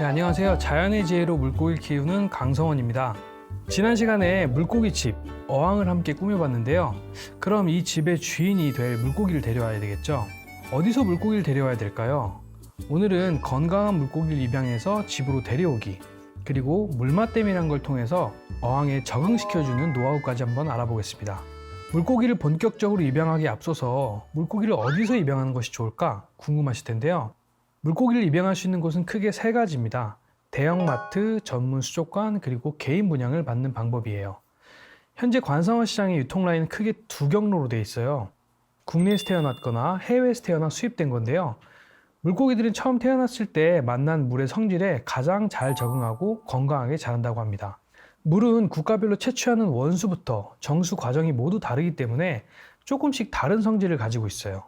네, 안녕하세요. 자연의 지혜로 물고기를 키우는 강성원입니다. 지난 시간에 물고기집, 어항을 함께 꾸며봤는데요. 그럼 이 집의 주인이 될 물고기를 데려와야 되겠죠? 어디서 물고기를 데려와야 될까요? 오늘은 건강한 물고기를 입양해서 집으로 데려오기, 그리고 물맛댐이라는 걸 통해서 어항에 적응시켜주는 노하우까지 한번 알아보겠습니다. 물고기를 본격적으로 입양하기에 앞서서 물고기를 어디서 입양하는 것이 좋을까 궁금하실 텐데요. 물고기를 입양할 수 있는 곳은 크게 세 가지입니다. 대형마트, 전문 수족관, 그리고 개인 분양을 받는 방법이에요. 현재 관상어 시장의 유통 라인은 크게 두 경로로 되어 있어요. 국내에서 태어났거나 해외에서 태어나 수입된 건데요. 물고기들은 처음 태어났을 때 만난 물의 성질에 가장 잘 적응하고 건강하게 자란다고 합니다. 물은 국가별로 채취하는 원수부터 정수 과정이 모두 다르기 때문에 조금씩 다른 성질을 가지고 있어요.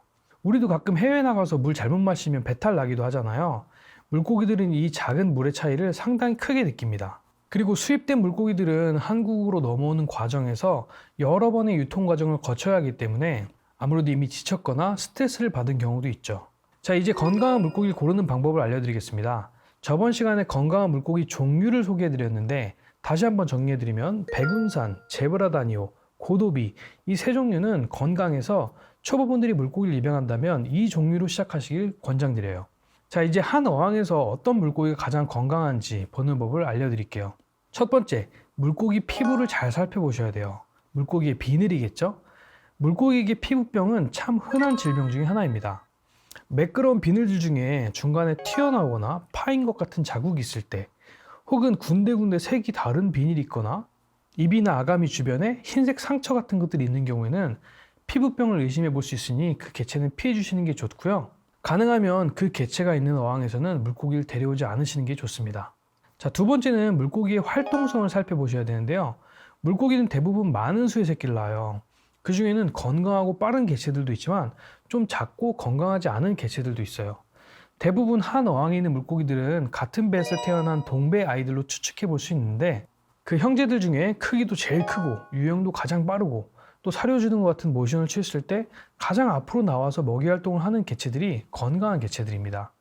우리도 가끔 해외 나가서 물 잘못 마시면 배탈 나기도 하잖아요. 물고기들은 이 작은 물의 차이를 상당히 크게 느낍니다. 그리고 수입된 물고기들은 한국으로 넘어오는 과정에서 여러 번의 유통 과정을 거쳐야 하기 때문에 아무래도 이미 지쳤거나 스트레스를 받은 경우도 있죠. 자, 이제 건강한 물고기를 고르는 방법을 알려드리겠습니다. 저번 시간에 건강한 물고기 종류를 소개해드렸는데 다시 한번 정리해드리면 백운산, 제브라다니오, 고도비 이 세 종류는 건강해서 초보분들이 물고기를 입양한다면 이 종류로 시작하시길 권장드려요. 자, 이제 한 어항에서 어떤 물고기가 가장 건강한지 보는 법을 알려드릴게요. 첫 번째, 물고기 피부를 잘 살펴보셔야 돼요. 물고기의 비늘이겠죠? 물고기의 피부병은 참 흔한 질병 중에 하나입니다. 매끄러운 비늘들 중에 중간에 튀어나오거나 파인 것 같은 자국이 있을 때, 혹은 군데군데 색이 다른 비닐이 있거나 입이나 아가미 주변에 흰색 상처 같은 것들이 있는 경우에는 피부병을 의심해 볼 수 있으니 그 개체는 피해 주시는 게 좋고요. 가능하면 그 개체가 있는 어항에서는 물고기를 데려오지 않으시는 게 좋습니다. 자, 두 번째는 물고기의 활동성을 살펴보셔야 되는데요. 물고기는 대부분 많은 수의 새끼를 낳아요. 그 중에는 건강하고 빠른 개체들도 있지만 좀 작고 건강하지 않은 개체들도 있어요. 대부분 한 어항에 있는 물고기들은 같은 배에서 태어난 동배 아이들로 추측해 볼 수 있는데 그 형제들 중에 크기도 제일 크고 유형도 가장 빠르고 또 사료 주는 것 같은 모션을 취했을 때 가장 앞으로 나와서 먹이 활동을 하는 개체들이 건강한 개체들입니다.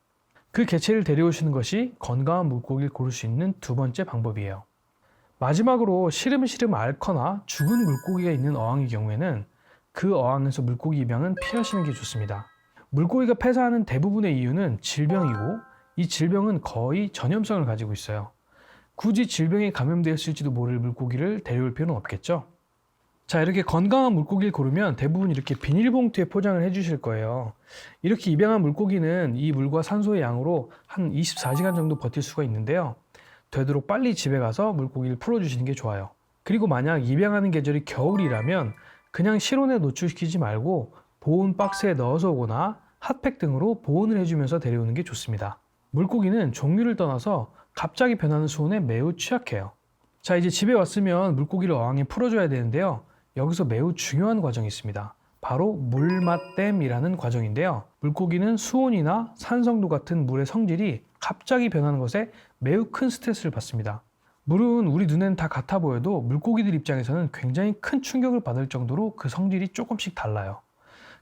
그 개체를 데려오시는 것이 건강한 물고기를 고를 수 있는 두 번째 방법이에요. 마지막으로 시름시름 앓거나 죽은 물고기가 있는 어항의 경우에는 그 어항에서 물고기 입양은 피하시는 게 좋습니다. 물고기가 폐사하는 대부분의 이유는 질병이고 이 질병은 거의 전염성을 가지고 있어요. 굳이 질병에 감염되었을지도 모를 물고기를 데려올 필요는 없겠죠? 자, 이렇게 건강한 물고기를 고르면 대부분 이렇게 비닐봉투에 포장을 해주실 거예요. 이렇게 입양한 물고기는 이 물과 산소의 양으로 한 24시간 정도 버틸 수가 있는데요. 되도록 빨리 집에 가서 물고기를 풀어주시는 게 좋아요. 그리고 만약 입양하는 계절이 겨울이라면 그냥 실온에 노출시키지 말고 보온 박스에 넣어서 오거나 핫팩 등으로 보온을 해주면서 데려오는 게 좋습니다. 물고기는 종류를 떠나서 갑자기 변하는 수온에 매우 취약해요. 자, 이제 집에 왔으면 물고기를 어항에 풀어줘야 되는데요. 여기서 매우 중요한 과정이 있습니다. 바로 물맛댐이라는 과정인데요. 물고기는 수온이나 산성도 같은 물의 성질이 갑자기 변하는 것에 매우 큰 스트레스를 받습니다. 물은 우리 눈에는 다 같아 보여도 물고기들 입장에서는 굉장히 큰 충격을 받을 정도로 그 성질이 조금씩 달라요.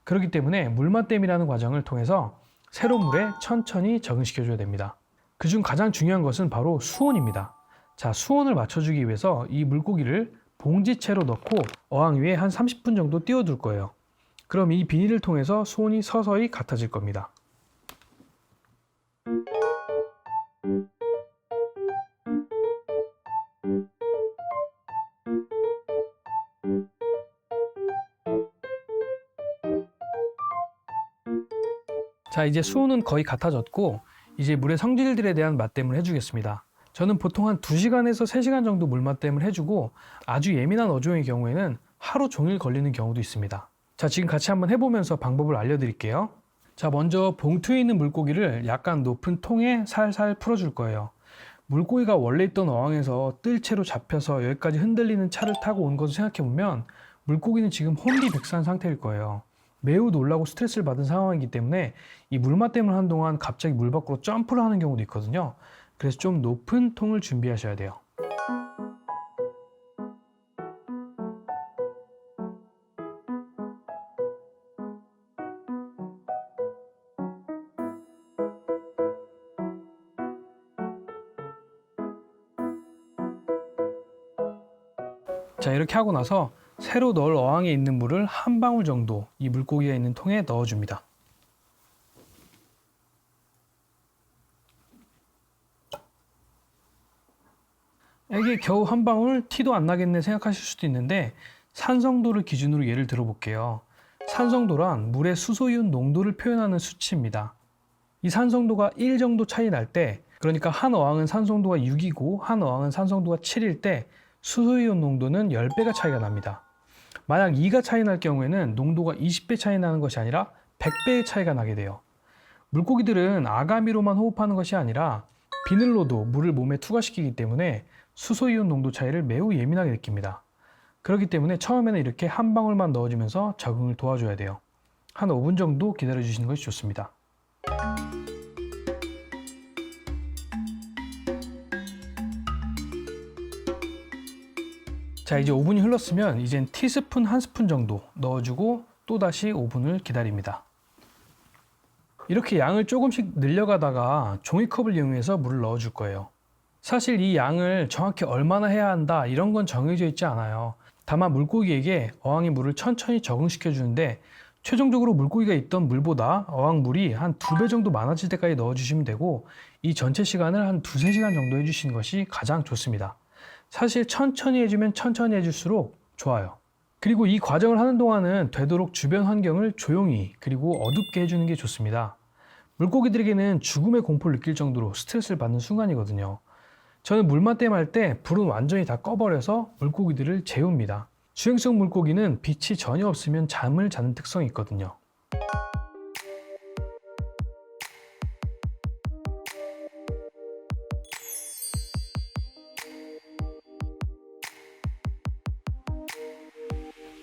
그렇기 때문에 물맛댐이라는 과정을 통해서 새로운 물에 천천히 적응시켜줘야 됩니다. 그중 가장 중요한 것은 바로 수온입니다. 자, 수온을 맞춰주기 위해서 이 물고기를 봉지채로 넣고 어항 위에 한 30분 정도 띄워둘 거예요. 그럼 이 비닐을 통해서 수온이 서서히 같아질 겁니다. 자, 이제 수온은 거의 같아졌고 이제 물의 성질들에 대한 맛댐을 해주겠습니다. 저는 보통 한 2시간에서 3시간 정도 물맛댐을 해주고 아주 예민한 어종의 경우에는 하루 종일 걸리는 경우도 있습니다. 자, 지금 같이 한번 해보면서 방법을 알려드릴게요. 자, 먼저 봉투에 있는 물고기를 약간 높은 통에 살살 풀어줄 거예요. 물고기가 원래 있던 어항에서 뜰채로 잡혀서 여기까지 흔들리는 차를 타고 온 것을 생각해보면 물고기는 지금 혼비백산 상태일 거예요. 매우 놀라고 스트레스를 받은 상황이기 때문에 이 물맛댐을 하는 동안 갑자기 물 밖으로 점프를 하는 경우도 있거든요. 그래서 좀 높은 통을 준비하셔야 돼요. 자, 이렇게 하고 나서 새로 넣을 어항에 있는 물을 한 방울 정도 이 물고기가 있는 통에 넣어줍니다. 이게 겨우 한 방울 티도 안 나겠네 생각하실 수도 있는데 산성도를 기준으로 예를 들어볼게요. 산성도란 물의 수소이온 농도를 표현하는 수치입니다. 이 산성도가 1 정도 차이 날 때, 그러니까 한 어항은 산성도가 6이고 한 어항은 산성도가 7일 때 수소이온 농도는 10배가 차이가 납니다. 만약 2가 차이 날 경우에는 농도가 20배 차이 나는 것이 아니라 100배의 차이가 나게 돼요. 물고기들은 아가미로만 호흡하는 것이 아니라 비늘로도 물을 몸에 투과시키기 때문에 수소이온 농도 차이를 매우 예민하게 느낍니다. 그렇기 때문에 처음에는 이렇게 한 방울만 넣어주면서 적응을 도와줘야 돼요. 한 5분 정도 기다려주시는 것이 좋습니다. 자, 이제 5분이 흘렀으면 이젠 티스푼 1스푼 정도 넣어주고 또다시 5분을 기다립니다. 이렇게 양을 조금씩 늘려가다가 종이컵을 이용해서 물을 넣어줄 거예요. 사실 이 양을 정확히 얼마나 해야 한다 이런 건 정해져 있지 않아요. 다만 물고기에게 어항의 물을 천천히 적응시켜 주는데 최종적으로 물고기가 있던 물보다 어항 물이 한 2배 정도 많아질 때까지 넣어주시면 되고 이 전체 시간을 한 2~3시간 정도 해주시는 것이 가장 좋습니다. 사실 천천히 해주면 천천히 해줄수록 좋아요. 그리고 이 과정을 하는 동안은 되도록 주변 환경을 조용히 그리고 어둡게 해주는 게 좋습니다. 물고기들에게는 죽음의 공포를 느낄 정도로 스트레스를 받는 순간이거든요. 저는 물맛댐 할 때 불은 완전히 다 꺼버려서 물고기들을 재웁니다. 주행성 물고기는 빛이 전혀 없으면 잠을 자는 특성이 있거든요.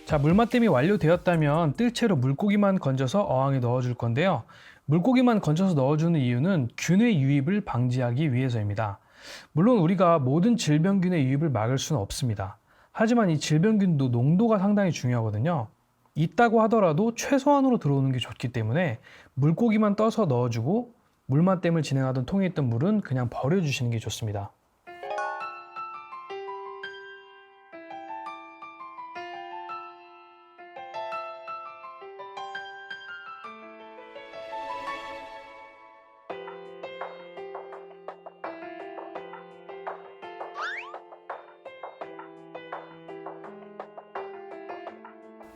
자, 물맛댐이 완료되었다면 뜰채로 물고기만 건져서 어항에 넣어줄 건데요. 물고기만 건져서 넣어주는 이유는 균의 유입을 방지하기 위해서입니다. 물론 우리가 모든 질병균의 유입을 막을 수는 없습니다. 하지만 이 질병균도 농도가 상당히 중요하거든요. 있다고 하더라도 최소한으로 들어오는 게 좋기 때문에 물고기만 떠서 넣어주고 물맛댐을 진행하던 통에 있던 물은 그냥 버려주시는 게 좋습니다.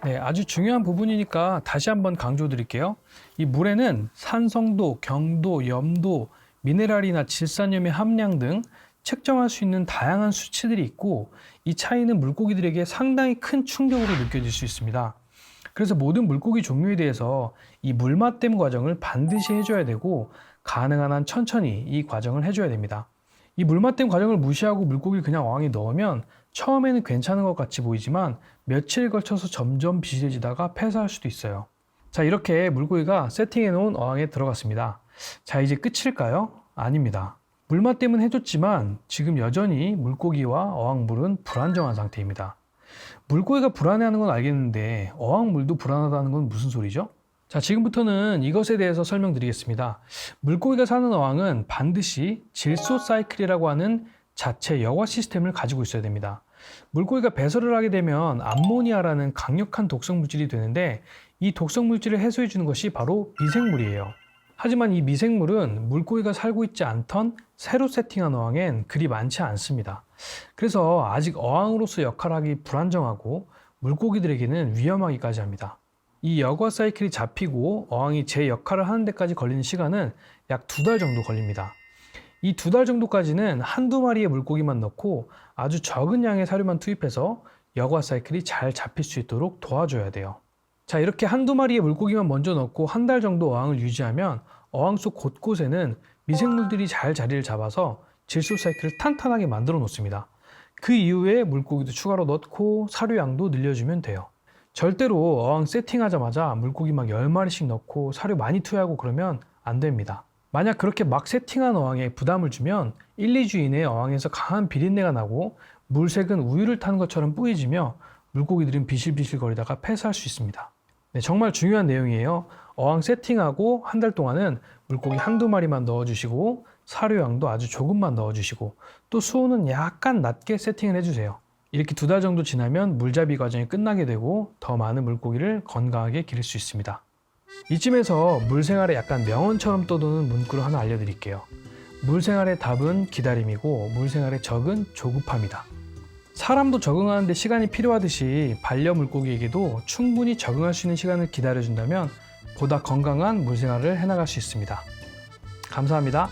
네, 아주 중요한 부분이니까 다시 한번 강조 드릴게요. 이 물에는 산성도, 경도, 염도, 미네랄이나 질산염의 함량 등 측정할 수 있는 다양한 수치들이 있고 이 차이는 물고기들에게 상당히 큰 충격으로 느껴질 수 있습니다. 그래서 모든 물고기 종류에 대해서 이 물맛댐 과정을 반드시 해줘야 되고 가능한 한 천천히 이 과정을 해줘야 됩니다. 이 물맛댐 과정을 무시하고 물고기를 그냥 어항에 넣으면 처음에는 괜찮은 것 같이 보이지만 며칠 걸쳐서 점점 비실해지다가 폐사할 수도 있어요. 자, 이렇게 물고기가 세팅해 놓은 어항에 들어갔습니다. 자, 이제 끝일까요? 아닙니다. 물맛댐은 해줬지만 지금 여전히 물고기와 어항물은 불안정한 상태입니다. 물고기가 불안해하는 건 알겠는데 어항물도 불안하다는 건 무슨 소리죠? 자, 지금부터는 이것에 대해서 설명드리겠습니다. 물고기가 사는 어항은 반드시 질소 사이클이라고 하는 자체 여과 시스템을 가지고 있어야 됩니다. 물고기가 배설을 하게 되면 암모니아라는 강력한 독성 물질이 되는데 이 독성 물질을 해소해 주는 것이 바로 미생물이에요. 하지만 이 미생물은 물고기가 살고 있지 않던 새로 세팅한 어항엔 그리 많지 않습니다. 그래서 아직 어항으로서 역할을 하기 불안정하고 물고기들에게는 위험하기까지 합니다. 이 여과 사이클이 잡히고 어항이 제 역할을 하는 데까지 걸리는 시간은 약 2달 정도 걸립니다. 이 2달 정도까지는 한두 마리의 물고기만 넣고 아주 적은 양의 사료만 투입해서 여과 사이클이 잘 잡힐 수 있도록 도와줘야 돼요. 자, 이렇게 한두 마리의 물고기만 먼저 넣고 한 달 정도 어항을 유지하면 어항 속 곳곳에는 미생물들이 잘 자리를 잡아서 질소 사이클을 탄탄하게 만들어 놓습니다. 그 이후에 물고기도 추가로 넣고 사료양도 늘려주면 돼요. 절대로 어항 세팅하자마자 물고기 막 10마리씩 넣고 사료 많이 투여하고 그러면 안 됩니다. 만약 그렇게 막 세팅한 어항에 부담을 주면 1, 2주 이내에 어항에서 강한 비린내가 나고 물색은 우유를 탄 것처럼 뿌얘지며 물고기들은 비실비실 거리다가 폐사할 수 있습니다. 네, 정말 중요한 내용이에요. 어항 세팅하고 한 달 동안은 물고기 한두 마리만 넣어주시고 사료양도 아주 조금만 넣어주시고 또 수온은 약간 낮게 세팅을 해주세요. 이렇게 2달 정도 지나면 물잡이 과정이 끝나게 되고 더 많은 물고기를 건강하게 기를 수 있습니다. 이쯤에서 물생활에 약간 명언처럼 떠도는 문구를 하나 알려드릴게요. 물생활의 답은 기다림이고 물생활의 적은 조급함이다. 사람도 적응하는데 시간이 필요하듯이 반려 물고기에게도 충분히 적응할 수 있는 시간을 기다려준다면 보다 건강한 물생활을 해나갈 수 있습니다. 감사합니다.